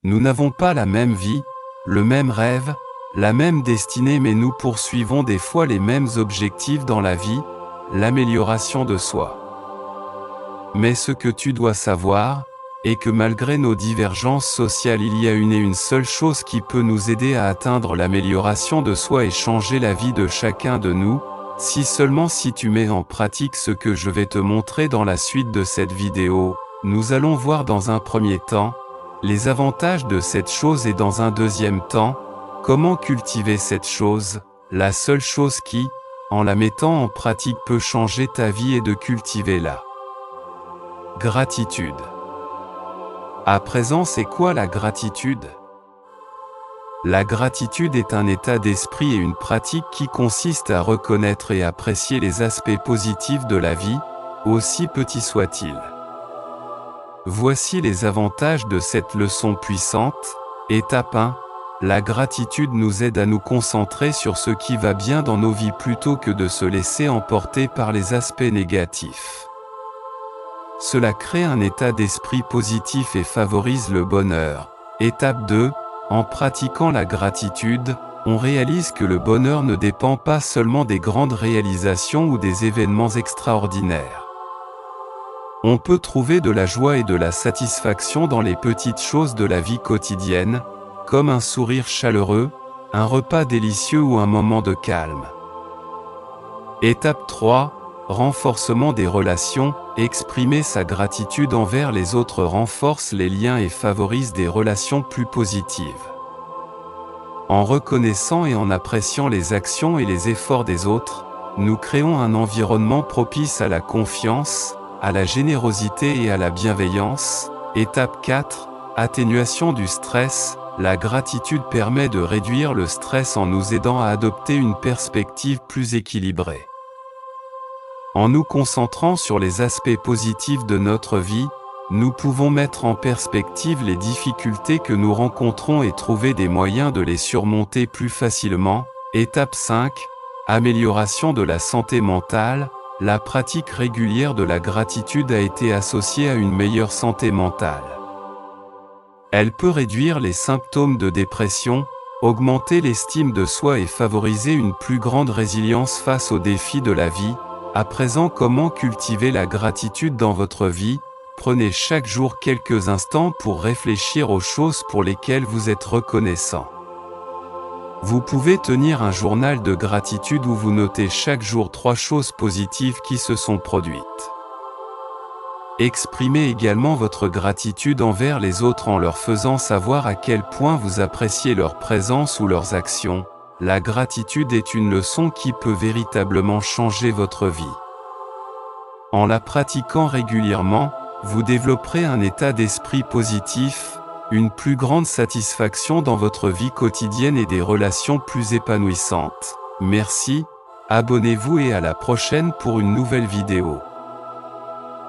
Nous n'avons pas la même vie, le même rêve, la même destinée, mais nous poursuivons des fois les mêmes objectifs dans la vie, l'amélioration de soi. Mais ce que tu dois savoir, est que malgré nos divergences sociales, il y a une et une seule chose qui peut nous aider à atteindre l'amélioration de soi et changer la vie de chacun de nous, si tu mets en pratique ce que je vais te montrer dans la suite de cette vidéo. Nous allons voir dans un premier temps, les avantages de cette chose et dans un deuxième temps, comment cultiver cette chose, la seule chose qui, en la mettant en pratique peut changer ta vie et de cultiver la gratitude. À présent, c'est quoi la gratitude? La gratitude est un état d'esprit et une pratique qui consiste à reconnaître et apprécier les aspects positifs de la vie, aussi petits soient-ils. Voici les avantages de cette leçon puissante. Étape 1. La gratitude nous aide à nous concentrer sur ce qui va bien dans nos vies plutôt que de se laisser emporter par les aspects négatifs. Cela crée un état d'esprit positif et favorise le bonheur. Étape 2. En pratiquant la gratitude, on réalise que le bonheur ne dépend pas seulement des grandes réalisations ou des événements extraordinaires. On peut trouver de la joie et de la satisfaction dans les petites choses de la vie quotidienne, comme un sourire chaleureux, un repas délicieux ou un moment de calme. Étape 3. Renforcement des relations. Exprimer sa gratitude envers les autres renforce les liens et favorise des relations plus positives. En reconnaissant et en appréciant les actions et les efforts des autres, nous créons un environnement propice à la confiance, à la générosité et à la bienveillance. Étape 4. Atténuation du stress. La gratitude permet de réduire le stress en nous aidant à adopter une perspective plus équilibrée. En nous concentrant sur les aspects positifs de notre vie, nous pouvons mettre en perspective les difficultés que nous rencontrons et trouver des moyens de les surmonter plus facilement. Étape 5. Amélioration de la santé mentale. La pratique régulière de la gratitude a été associée à une meilleure santé mentale. Elle peut réduire les symptômes de dépression, augmenter l'estime de soi et favoriser une plus grande résilience face aux défis de la vie. À présent, comment cultiver la gratitude dans votre vie? Prenez chaque jour quelques instants pour réfléchir aux choses pour lesquelles vous êtes reconnaissant. Vous pouvez tenir un journal de gratitude où vous notez chaque jour 3 choses positives qui se sont produites. Exprimez également votre gratitude envers les autres en leur faisant savoir à quel point vous appréciez leur présence ou leurs actions. La gratitude est une leçon qui peut véritablement changer votre vie. En la pratiquant régulièrement, vous développerez un état d'esprit positif, une plus grande satisfaction dans votre vie quotidienne et des relations plus épanouissantes. Merci, abonnez-vous et à la prochaine pour une nouvelle vidéo.